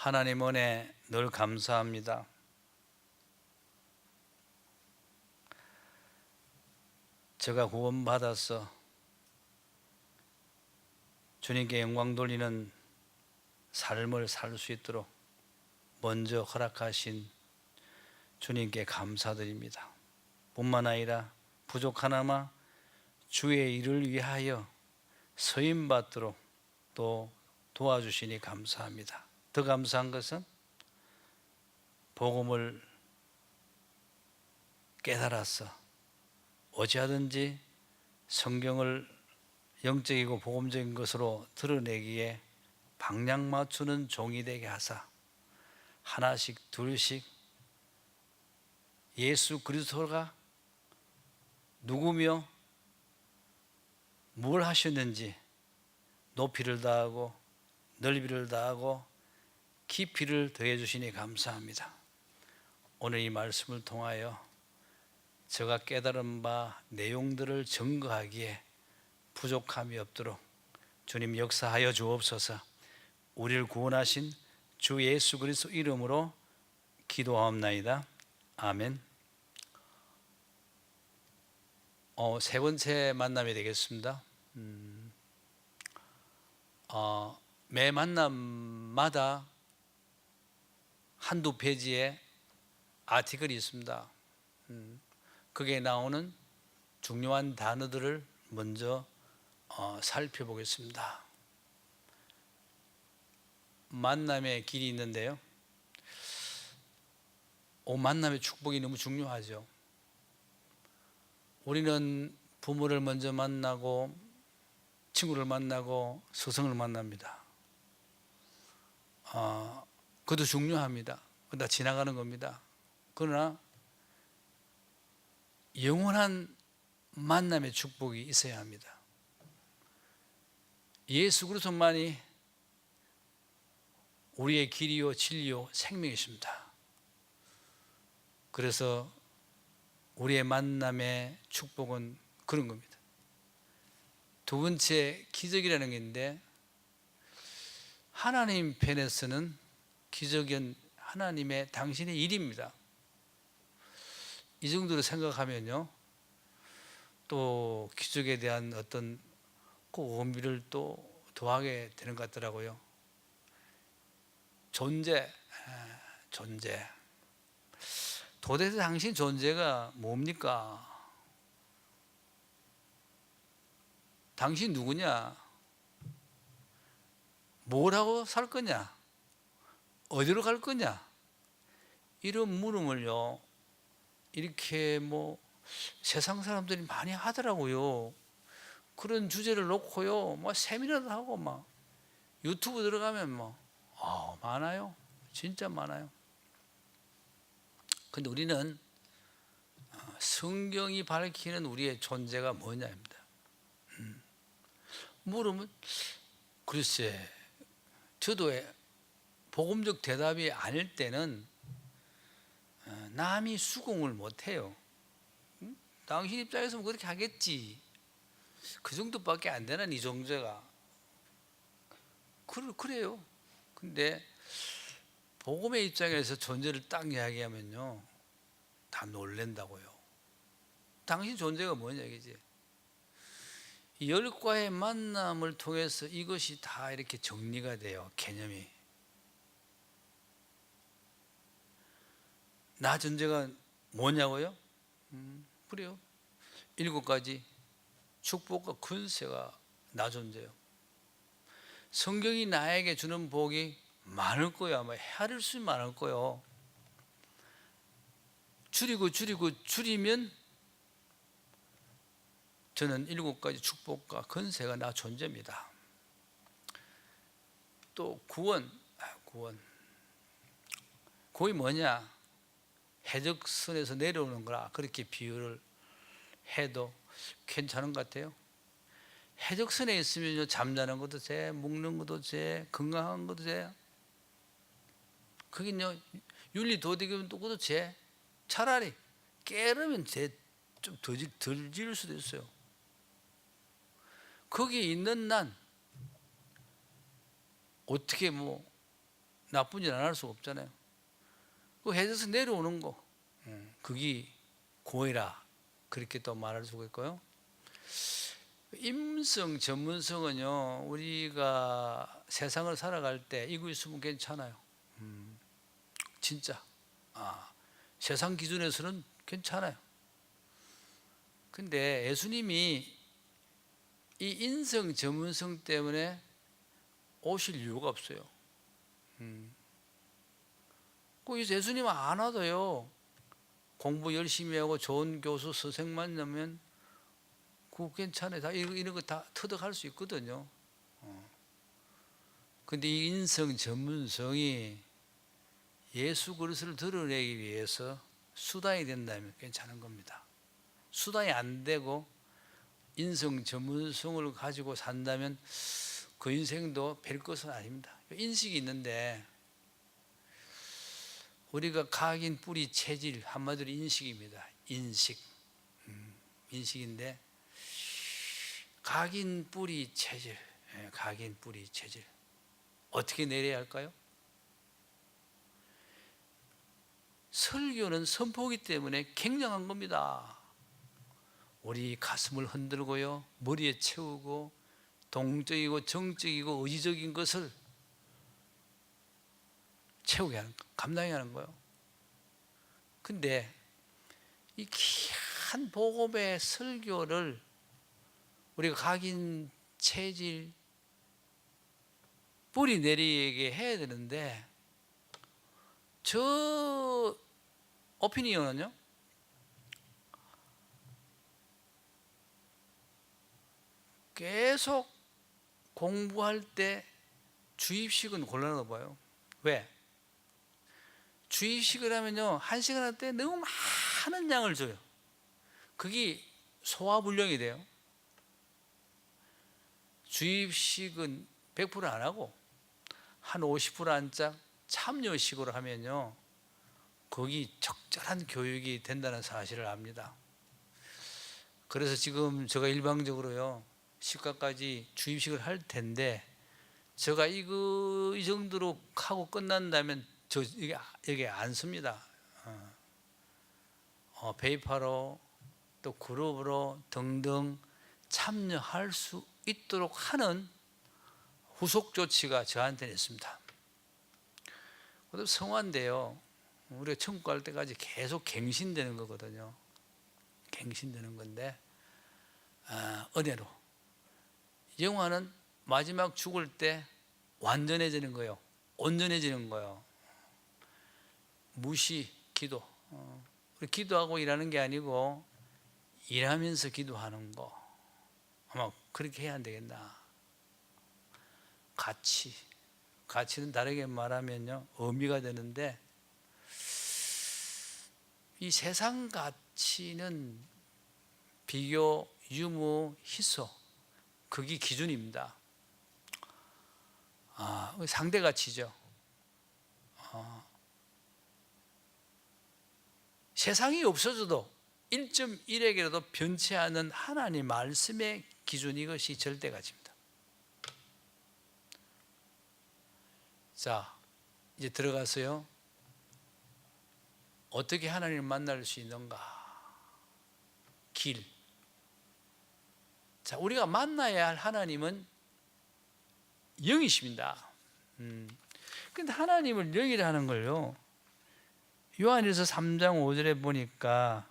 하나님 은혜 늘 감사합니다. 제가 구원받아서 주님께 영광 돌리는 삶을 살 수 있도록 먼저 허락하신 주님께 감사드립니다. 뿐만 아니라 부족하나마 주의 일을 위하여 서임받도록 또 도와주시니 감사합니다. 더 감사한 것은 복음을 깨달아서 어찌하든지 성경을 영적이고 복음적인 것으로 드러내기에 방향 맞추는 종이 되게 하사 하나씩 둘씩 예수 그리스도가 누구며 뭘 하셨는지 높이를 다하고 넓이를 다하고 깊이를 더해 주시니 감사합니다. 오늘 이 말씀을 통하여 제가 깨달은 바 내용들을 증거하기에 부족함이 없도록 주님 역사하여 주옵소서. 우리를 구원하신 주 예수 그리스도 이름으로 기도하옵나이다. 아멘. 세 번째 만남이 되겠습니다. 매 만남마다 한두 페이지에 아티클이 있습니다. 거기에 나오는 중요한 단어들을 먼저 살펴보겠습니다. 만남의 길이 있는데요. 만남의 축복이 너무 중요하죠. 우리는 부모를 먼저 만나고 친구를 만나고 스승을 만납니다. 그것도 중요합니다. 다 지나가는 겁니다. 그러나 영원한 만남의 축복이 있어야 합니다. 예수 그리스도만이 우리의 길이요 진리요 생명이십니다. 그래서 우리의 만남의 축복은 그런 겁니다. 두 번째 기적이라는 게 있는데, 하나님 편에서는 기적은 하나님의 당신의 일입니다. 이 정도로 생각하면요, 또 기적에 대한 어떤 그 의미를 또 더하게 되는 것 같더라고요. 존재. 도대체 당신 존재가 뭡니까? 당신 누구냐? 뭘 하고 살 거냐? 어디로 갈 거냐? 이런 물음을요, 이렇게 세상 사람들이 많이 하더라고요. 그런 주제를 놓고요, 세미나도 하고 유튜브 들어가면 많아요. 진짜 많아요. 근데 우리는 성경이 밝히는 우리의 존재가 뭐냐입니다. 물으면 글쎄, 저도 복음적 대답이 아닐 때는 남이 수긍을 못해요. 당신 입장에서는 그렇게 하겠지. 그 정도밖에 안 되나, 네 존재가. 그래요. 근데 복음의 입장에서 존재를 딱 이야기하면요, 다 놀랜다고요. 당신 존재가 뭐냐 이거지. 열과의 만남을 통해서 이것이 다 이렇게 정리가 돼요. 개념이. 나 존재가 뭐냐고요? 그래요. 7가지 축복과 권세가 나 존재요. 성경이 나에게 주는 복이 많을 거야. 아마 헤아릴 수 많을 거요. 줄이면 저는 7가지 축복과 권세가 나 존재입니다. 또 구원. 구원이 뭐냐? 해적선에서 내려오는 거라 그렇게 비유를 해도 괜찮은 것 같아요. 해적선에 있으면 잠자는 것도 돼, 먹는 것도 돼, 건강한 것도 돼. 그긴요, 윤리도덕이면 또 그것도 돼. 차라리 깨르면 좀 덜 지을 수도 있어요. 거기에 있는 난 어떻게 나쁜 일 안 할 수가 없잖아요. 그 해져서 내려오는 거, 그게 고해라, 그렇게 또 말할 수가 있고요. 임성 전문성은요, 우리가 세상을 살아갈 때 이거 있으면 괜찮아요. 진짜 세상 기준에서는 괜찮아요. 근데 예수님이 이 인성 전문성 때문에 오실 이유가 없어요. 그래서 예수님 안 와도요, 공부 열심히 하고 좋은 교수 선생만 나면 그거 괜찮아요. 다 이런 거 다 터득할 수 있거든요. 근데 이 인성 전문성이 예수 그리스도를 드러내기 위해서 수단이 된다면 괜찮은 겁니다. 수단이 안 되고 인성 전문성을 가지고 산다면 그 인생도 별 것은 아닙니다. 인식이 있는데, 우리가 각인 뿌리 체질, 한마디로 인식입니다. 인식인데, 각인 뿌리 체질, 각인 뿌리 체질 어떻게 내려야 할까요? 설교는 선포기 때문에 굉장한 겁니다. 우리 가슴을 흔들고요, 머리에 채우고 동적이고 정적이고 의지적인 것을 채우게 하는, 감당해야 하는 거예요. 근데 이 귀한 복음의 설교를 우리가 각인 체질 뿌리 내리게 해야 되는데, 저 오피니언은요, 계속 공부할 때 주입식은 곤란하다 봐요. 왜? 주입식을 하면요, 한 시간 할 때 너무 많은 양을 줘요. 그게 소화불량이 돼요. 주입식은 100%안 하고 한 50% 안짝 참여식으로 하면요, 거기 적절한 교육이 된다는 사실을 압니다. 그래서 지금 제가 일방적으로요, 시가까지 주입식을 할 텐데, 제가 이 정도로 하고 끝난다면 저 여기 안 씁니다. 페이퍼로 또 그룹으로 등등 참여할 수 있도록 하는 후속 조치가 저한테는 있습니다. 그것도 성화인데요, 우리가 천국 갈 때까지 계속 갱신되는 거거든요. 갱신되는 건데, 은혜로 영화는 마지막 죽을 때 완전해지는 거예요. 온전해지는 거예요. 무시, 기도. 우리 기도하고 일하는 게 아니고 일하면서 기도하는 거, 아마 그렇게 해야 안 되겠나. 가치는 다르게 말하면요, 의미가 되는데, 이 세상 가치는 비교, 유무, 희소, 그게 기준입니다. 상대 가치죠. 세상이 없어져도 1.1에게라도 변치 않는 하나님 말씀의 기준, 이것이 절대 가치입니다. 자, 이제 들어가서요, 어떻게 하나님을 만날 수 있는가? 길. 자, 우리가 만나야 할 하나님은 영이십니다. 근데 하나님을 영이라는 걸요, 요한일서 3장 5절에 보니까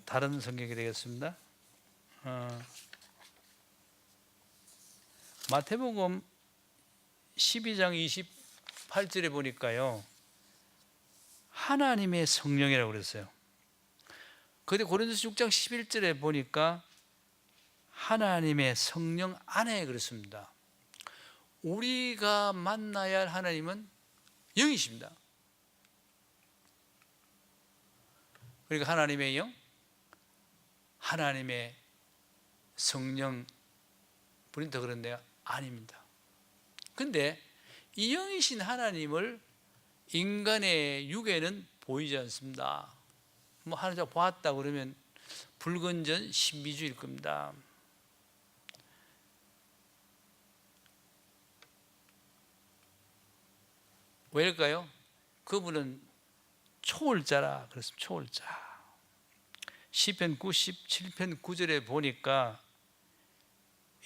다른 성경이 되겠습니다. 마태복음 12장 28절에 보니까요, 하나님의 성령이라고 그랬어요. 그런데 고린도서 6장 11절에 보니까 하나님의 성령 안에 그랬습니다. 우리가 만나야 할 하나님은 영이십니다. 그러니까 하나님의 영, 하나님의 성령, 분이 더 그런데요, 아닙니다. 근데 이 영이신 하나님을 인간의 육에는 보이지 않습니다. 뭐 하나님 보았다 그러면 불건전 신비주의일 겁니다. 왜일까요? 그분은 초월자라 그랬습니다. 초월자. 시편 97편 9절에 보니까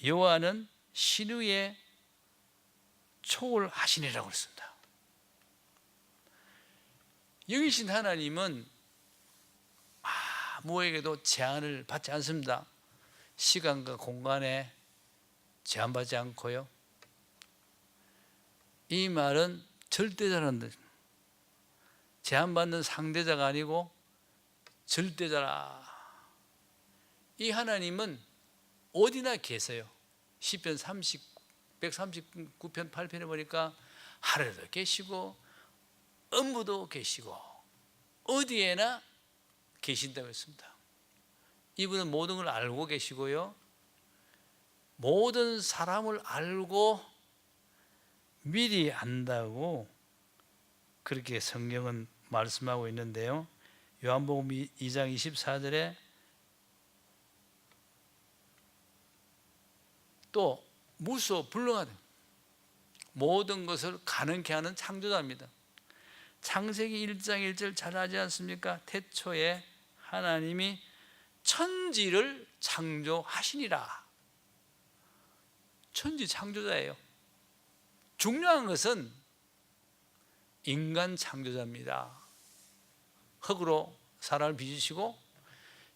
여호와는 신위에 초월하시니라고 그랬습니다. 영이신 하나님은 아무에게도 제한을 받지 않습니다. 시간과 공간에 제한받지 않고요. 이 말은 절대자라는 뜻입니다. 제한받는 상대자가 아니고 절대자라. 이 하나님은 어디나 계세요. 시편 139편 8편에 보니까 하늘에도 계시고 음부도 계시고 어디에나 계신다고 했습니다. 이분은 모든 걸 알고 계시고요, 모든 사람을 알고 미리 안다고 그렇게 성경은 말씀하고 있는데요. 요한복음 2장 24절에 또 무소불능하다, 모든 것을 가능케 하는 창조자입니다. 창세기 1장 1절 잘 하지 않습니까? 태초에 하나님이 천지를 창조하시니라. 천지 창조자예요. 중요한 것은 인간 창조자입니다. 흙으로 사람을 빚으시고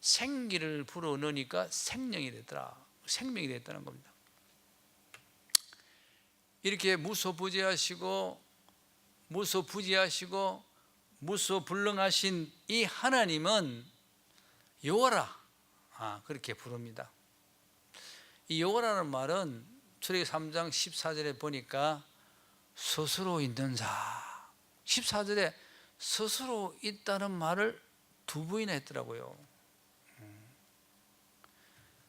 생기를 불어넣으니까 생명이 됐더라. 생명이 됐다는 겁니다. 이렇게 무소부지하시고 무소불능하신 이 하나님은 여호와라, 그렇게 부릅니다. 이 여호와라는 말은 출애굽기 3장 14절에 보니까 스스로 있는 자, 14절에 스스로 있다는 말을 두 번이나 했더라고요.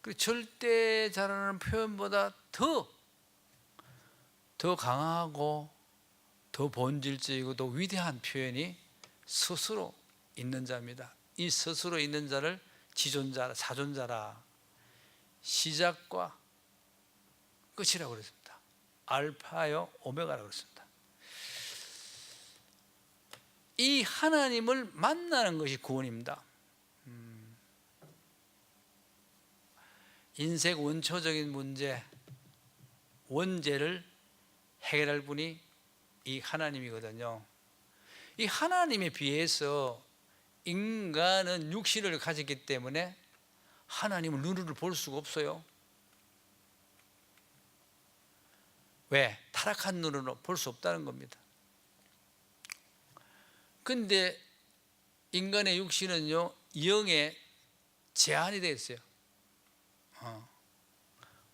그 절대자라는 표현보다 더 강하고 더 본질적이고 더 위대한 표현이 스스로 있는 자입니다. 이 스스로 있는 자를 지존자라, 사존자라, 시작과 끝이라고 그랬습니다. 알파요 오메가라고 그랬습니다. 이 하나님을 만나는 것이 구원입니다. 인생 원초적인 문제, 원죄를 해결할 분이 이 하나님이거든요. 이 하나님에 비해서 인간은 육신을 가졌기 때문에 하나님을 눈으로 볼 수가 없어요. 왜? 타락한 눈으로 볼 수 없다는 겁니다. 근데 인간의 육신은요, 영에 제한이 되어 있어요.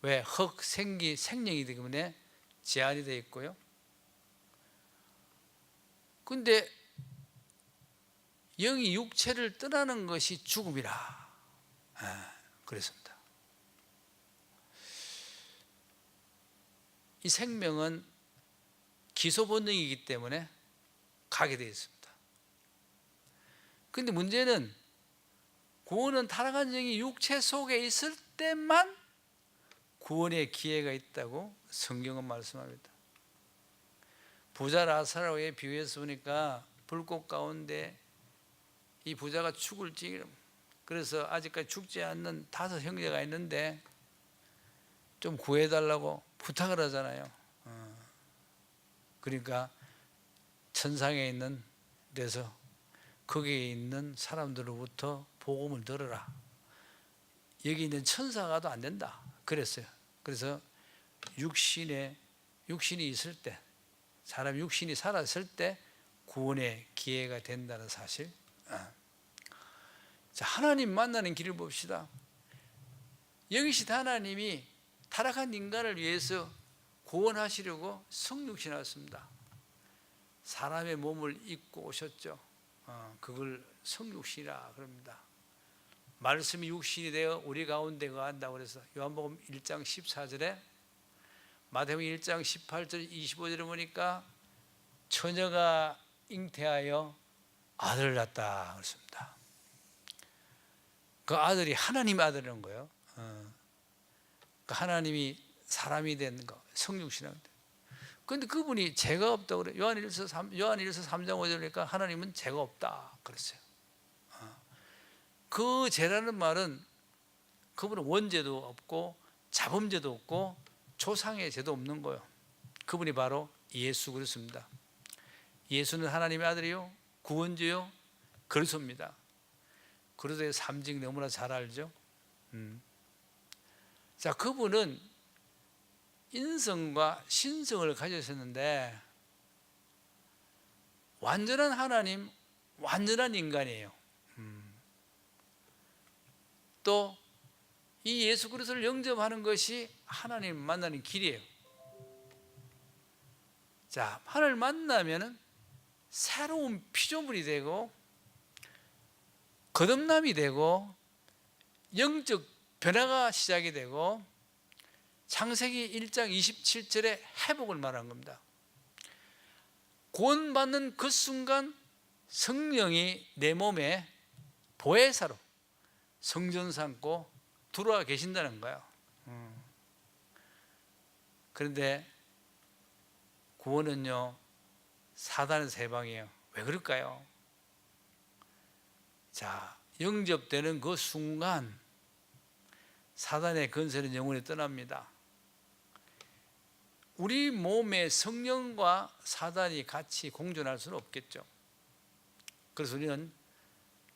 왜? 흙, 생기, 생명이기 때문에 제한이 되어 있고요. 근데 영이 육체를 떠나는 것이 죽음이라 그랬습니다. 이 생명은 기소 본능이기 때문에 가게 되어 있습니다. 근데 문제는 구원은 타락한 영이 육체 속에 있을 때만 구원의 기회가 있다고 성경은 말씀합니다. 부자 라사로의 비유에서 보니까 불꽃 가운데 이 부자가 죽을 지경, 그래서 아직까지 죽지 않는 5 형제가 있는데 좀 구해달라고 부탁을 하잖아요. 그러니까 천상에 있는 데서 거기에 있는 사람들로부터 복음을 들어라. 여기 있는 천사가 가도 안 된다 그랬어요. 그래서 육신이 있을 때, 사람 육신이 살았을 때 구원의 기회가 된다는 사실. 자, 하나님 만나는 길을 봅시다. 영이신 하나님이 타락한 인간을 위해서 구원하시려고 성육신 하셨습니다. 사람의 몸을 입고 오셨죠. 그걸 성육신이라 그럽니다. 말씀이 육신이 되어 우리 가운데 거한다고 그래서 요한복음 1장 14절에, 마태복음 1장 18절 25절에 보니까 처녀가 잉태하여 아들을 낳았다 그랬습니다. 그 아들이 하나님의 아들이라는 거예요. 그 하나님이 사람이 된 거, 성육신이라는 거. 근데 그분이 죄가 없다고 그래요. 요한일서 3장 5절이니까 하나님은 죄가 없다 그랬어요. 그 죄라는 말은 그분은 원죄도 없고 자범죄도 없고 조상의 죄도 없는 거예요. 그분이 바로 예수 그리스도입니다. 예수는 하나님의 아들이요 구원주요 그리스도입니다. 그리스도의 삼직 너무나 잘 알죠. 자, 그분은 인성과 신성을 가지셨는데 완전한 하나님, 완전한 인간이에요. 또 이 예수 그리스도를 영접하는 것이 하나님 만나는 길이에요. 자, 하나님을 만나면은 새로운 피조물이 되고 거듭남이 되고 영적 변화가 시작이 되고 창세기 1장 27절에 회복을 말한 겁니다. 구원받는 그 순간 성령이 내 몸에 보혜사로 성전 삼고 들어와 계신다는 거예요. 그런데 구원은요 사단에서 해방이에요. 왜 그럴까요? 자, 영접되는 그 순간 사단의 건설은 영원히 떠납니다. 우리 몸의 성령과 사단이 같이 공존할 수는 없겠죠. 그래서 우리는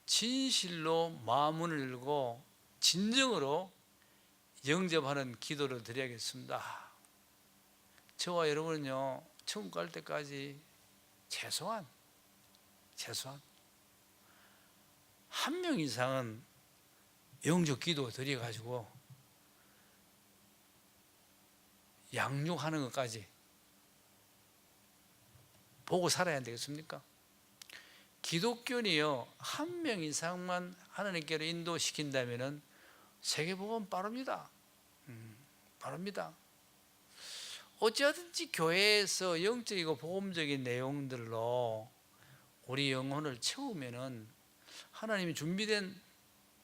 진실로 마음을 열고 진정으로 영접하는 기도를 드려야겠습니다. 저와 여러분은요 천국 갈 때까지 최소한 한 명 이상은 영접 기도 드려가지고 양육하는 것까지 보고 살아야 되겠습니까? 기독교는요 한 명 이상만 하나님께로 인도시킨다면 세계복음 빠릅니다. 빠릅니다. 어찌하든지 교회에서 영적이고 복음적인 내용들로 우리 영혼을 채우면은 하나님이 준비된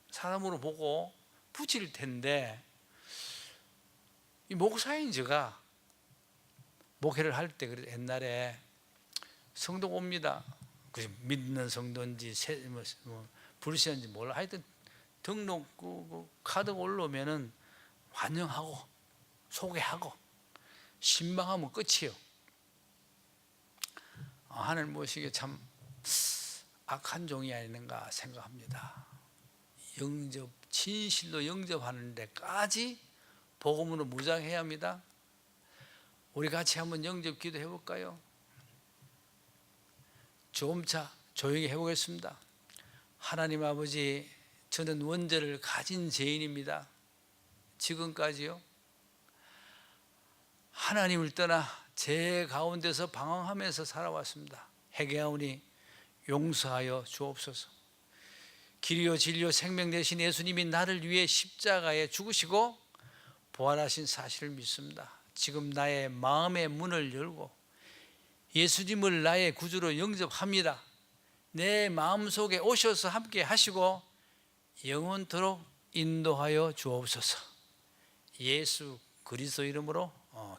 사람으로 보고 붙일 텐데, 이 목사인 제가 목회를 할 때 옛날에 성도 옵니다. 믿는 성도인지 불신인지 몰라. 하여튼 등록 카드 올라오면은 환영하고 소개하고 신방하면 끝이에요. 하늘 모시기 참 악한 종이 아닌가 생각합니다. 진실로 영접하는 데까지 복음으로 무장해야 합니다. 우리 같이 한번 영접 기도 해볼까요? 조금차 조용히 해보겠습니다. 하나님 아버지, 저는 원죄를 가진 죄인입니다. 지금까지요 하나님을 떠나 제 가운데서 방황하면서 살아왔습니다. 회개하오니 용서하여 주옵소서. 길이요 진리요 생명 되신 예수님이 나를 위해 십자가에 죽으시고 부활하신 사실을 믿습니다. 지금 나의 마음의 문을 열고 예수님을 나의 구주로 영접합니다. 내 마음속에 오셔서 함께 하시고 영원토록 인도하여 주옵소서. 예수 그리스도 이름으로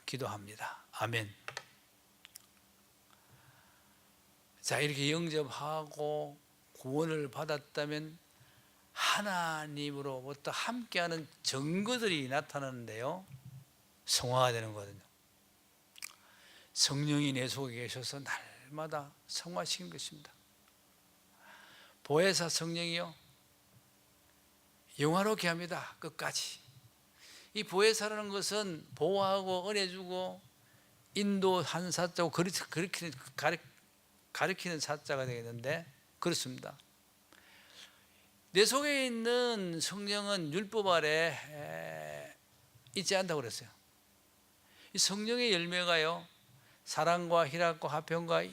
기도합니다. 아멘. 자, 이렇게 영접하고 구원을 받았다면 하나님으로부터 함께하는 증거들이 나타나는데요, 성화가 되는 거거든요. 성령이 내 속에 계셔서 날마다 성화시키는 것입니다. 보혜사 성령이요 영화롭게 합니다. 끝까지. 이 보혜사라는 것은 보호하고 은혜 주고 인도한 사자고 가르치는 사자가 되겠는데, 그렇습니다. 내 속에 있는 성령은 율법 아래 있지 않다고 그랬어요. 이 성령의 열매가요 사랑과 희락과 화평과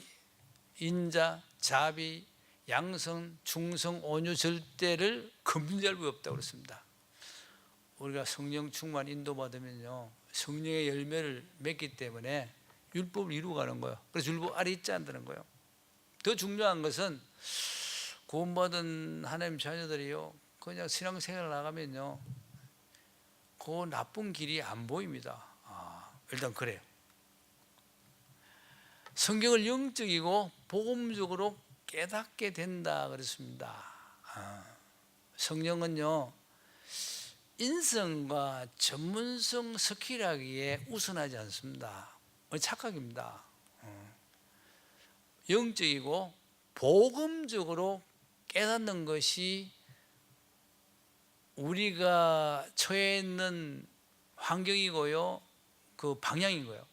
인자, 자비, 양성, 충성, 온유, 절대를 금지할 수 없다고 그랬습니다. 우리가 성령 충만 인도받으면요 성령의 열매를 맺기 때문에 율법을 이루어가는 거예요. 그래서 율법 아래 있지 않다는 거예요. 더 중요한 것은 구원받은 하나님 자녀들이요 그냥 신앙생활을 나가면요 그 나쁜 길이 안 보입니다. 일단 그래요. 성경을 영적이고 복음적으로 깨닫게 된다 그랬습니다. 성령은요, 인성과 전문성 스킬하기에 우선하지 않습니다. 착각입니다. 영적이고 복음적으로 깨닫는 것이 우리가 처해 있는 환경이고요, 그 방향이고요.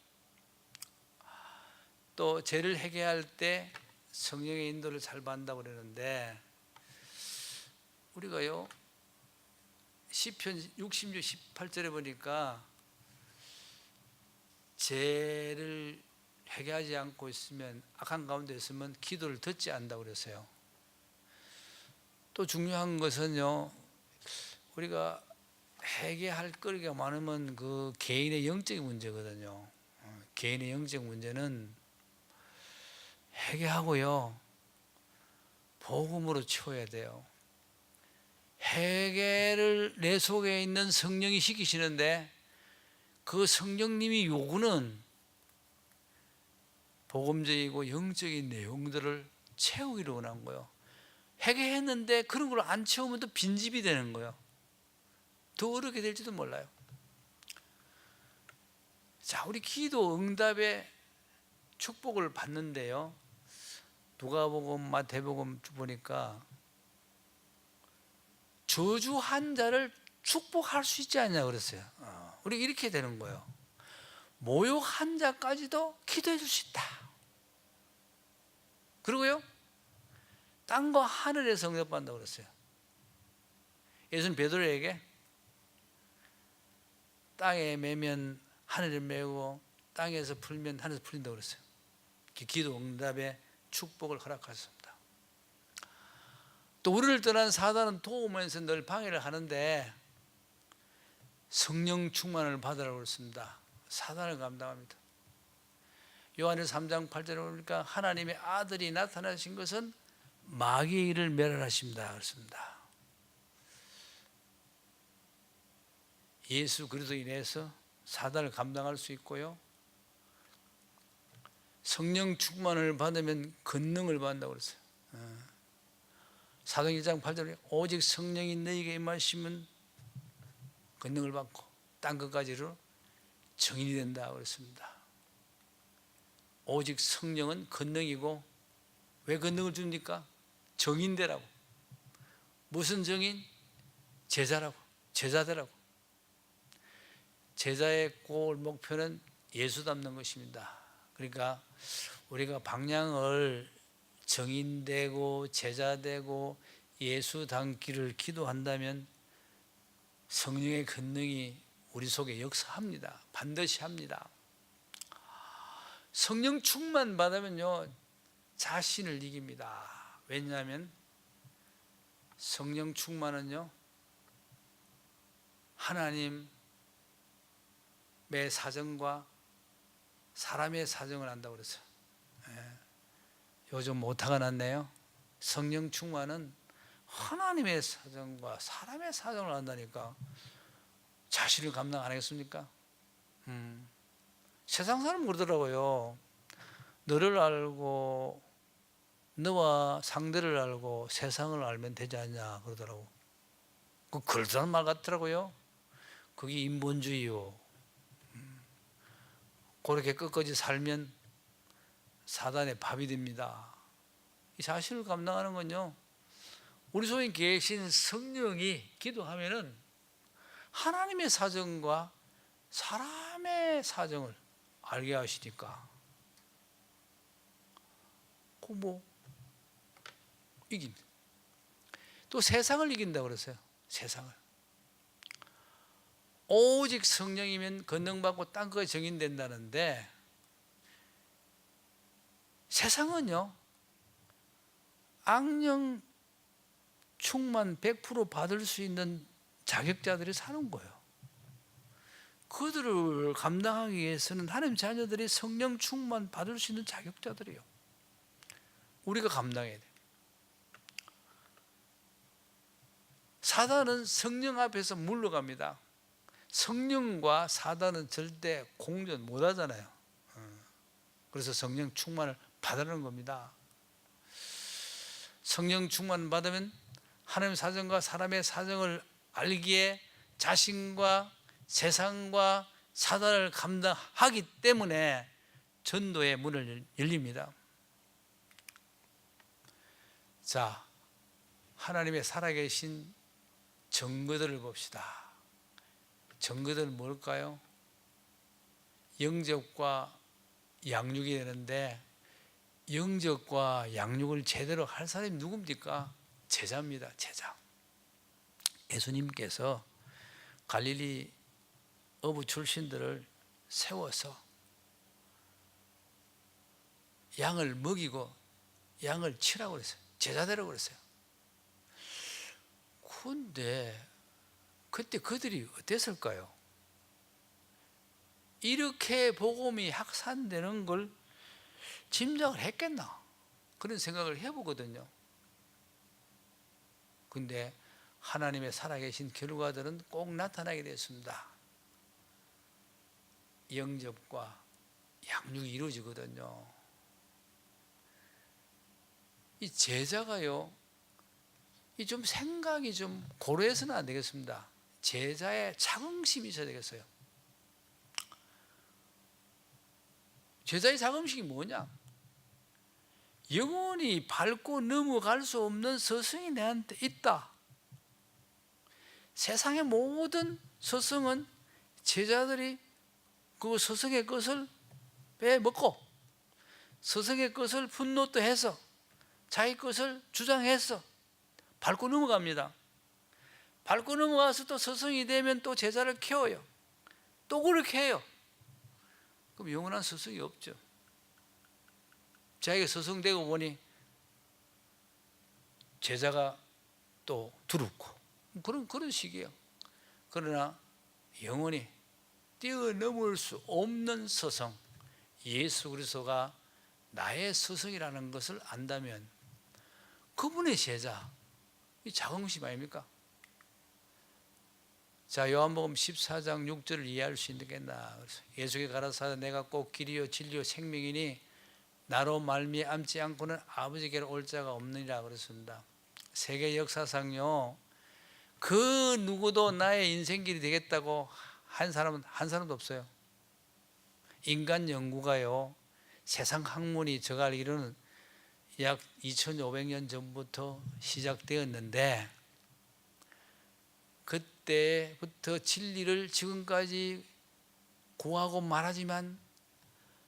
또 죄를 해결할 때 성령의 인도를 잘 받는다고 그러는데, 우리가요 시편 66, 18절에 보니까 죄를 회개하지 않고 있으면, 악한 가운데 있으면 기도를 듣지 않는다고 그랬어요. 또 중요한 것은요, 우리가 회개할 거리가 많으면 그 개인의 영적인 문제거든요. 개인의 영적 문제는 회개하고요, 복음으로 채워야 돼요. 회개를 내 속에 있는 성령이 시키시는데, 그 성령님이 요구는 복음적이고 영적인 내용들을 채우기를 원한 거예요. 회개했는데 그런 걸 안 채우면 또 빈집이 되는 거예요. 더 어렵게 될지도 몰라요. 자, 우리 기도 응답의 축복을 받는데요, 누가복음, 마태복음 보니까 저주한 자를 축복할 수 있지 않냐 그랬어요. 우리 이렇게 되는 거예요. 모욕한 자까지도 기도해 줄 수 있다. 그리고요, 땅과 하늘에서 응답받는다고 그랬어요. 예수는 베드로에게 땅에 매면 하늘에 매고 땅에서 풀면 하늘에서 풀린다고 그랬어요. 기도 응답의 축복을 허락하셨습니다. 또 우리를 떠난 사단은 도우면서 늘 방해를 하는데, 성령 충만을 받으라고 그랬습니다. 사단을 감당합니다. 요한일서 3장 8절에 보니까 하나님의 아들이 나타나신 것은 마귀의 일을 멸하십니다 그랬습니다. 예수 그리스도로 인해서 사단을 감당할 수 있고요, 성령 충만을 받으면 권능을 받는다고 그랬어요. 사도행 1장 8절에 오직 성령이 너희에게 임하시면 권능을 받고 땅 끝까지로 정인이 된다고 그랬습니다. 오직 성령은 권능이고, 왜 권능을 줍니까? 정인되라고. 무슨 정인? 제자라고. 제자되라고. 제자의 골 목표는 예수 닮는 것입니다. 그러니까 우리가 방향을 정인되고 제자되고 예수 닮기를 기도한다면 성령의 권능이 우리 속에 역사합니다. 반드시 합니다. 성령 충만 받으면요, 자신을 이깁니다. 왜냐하면 성령 충만은요, 하나님의 사정과 사람의 사정을 안다고 그랬어요. 요즘 오타가 났네요. 성령 충만은 하나님의 사정과 사람의 사정을 안다니까 자신을 감당 안 하겠습니까? 세상 사람은 그러더라고요. 너를 알고 너와 상대를 알고 세상을 알면 되지 않냐 그러더라고. 그 그럴듯한 말 같더라고요. 그게 인본주의요. 그렇게 끝까지 살면 사단의 밥이 됩니다. 이 자신을 감당하는 건요, 우리 속에 계신 성령이 기도하면은 하나님의 사정과 사람의 사정을 알게 하시니까 그 이깁니다. 또 세상을 이긴다고 그랬어요. 세상을. 오직 성령이면 권능받고 땅끝에 정인된다는데, 세상은요, 악령 충만 100% 받을 수 있는 자격자들이 사는 거예요. 그들을 감당하기 위해서는 하나님 자녀들이 성령 충만 받을 수 있는 자격자들이에요. 우리가 감당해야 돼요. 사단은 성령 앞에서 물러갑니다. 성령과 사단은 절대 공존 못 하잖아요. 그래서 성령 충만을 받으라는 겁니다. 성령 충만 받으면 하나님의 사정과 사람의 사정을 알기에 자신과 세상과 사단을 감당하기 때문에 전도의 문을 열립니다. 자, 하나님의 살아계신 증거들을 봅시다. 증거들은 뭘까요? 영접과 양육이 되는데 영접과 양육을 제대로 할 사람이 누굽니까? 제자입니다. 제자. 예수님께서 갈릴리 어부 출신들을 세워서 양을 먹이고 양을 치라고 그랬어요. 제자되라고 그랬어요. 그런데 그때 그들이 어땠을까요? 이렇게 복음이 확산되는 걸 짐작을 했겠나? 그런 생각을 해보거든요. 근데 하나님의 살아계신 결과들은 꼭 나타나게 됐습니다. 영접과 양육이 이루어지거든요. 이 제자가요, 이 좀 생각이 좀 고려해서는 안 되겠습니다. 제자의 자긍심이 있어야 되겠어요. 제자의 자긍심이 뭐냐? 영원히 밟고 넘어갈 수 없는 스승이 내한테 있다. 세상의 모든 스승은 제자들이 그 스승의 것을 빼먹고 스승의 것을 분노도 해서 자기 것을 주장해서 밟고 넘어갑니다. 밟고 넘어가서 또 스승이 되면 또 제자를 키워요. 또 그렇게 해요. 그럼 영원한 스승이 없죠. 자기가 스승 되고 보니 제자가 또 두렵고 그런 식이에요. 그러나 영원히 뛰어넘을 수 없는 스승 예수 그리스도가 나의 스승이라는 것을 안다면 그분의 제자, 이 자긍심 아닙니까? 자, 요한복음 14장 6절을 이해할 수 있겠나? 예수께 가라사대 내가 꼭 길이요 진리요 생명이니 나로 말미암지 않고는 아버지께로 올 자가 없느니라 그랬습니다. 세계 역사상요, 그 누구도 나의 인생길이 되겠다고 한 사람도 없어요. 인간 연구가요, 세상 학문이 제가 알기로는 약 2500년 전부터 시작되었는데 그때부터 진리를 지금까지 구하고 말하지만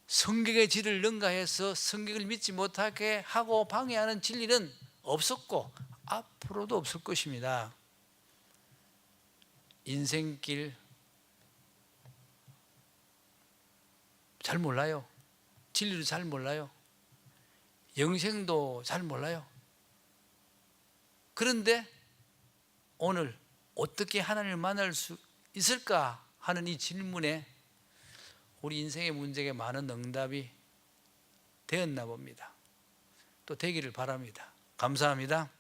성경의 진리를 능가해서 성경을 믿지 못하게 하고 방해하는 진리는 없었고 앞으로도 없을 것입니다. 인생길 잘 몰라요. 진리를 잘 몰라요. 영생도 잘 몰라요. 그런데 오늘 어떻게 하나님을 만날 수 있을까 하는 이 질문에 우리 인생의 문제에 많은 응답이 되었나 봅니다. 또 되기를 바랍니다. 감사합니다.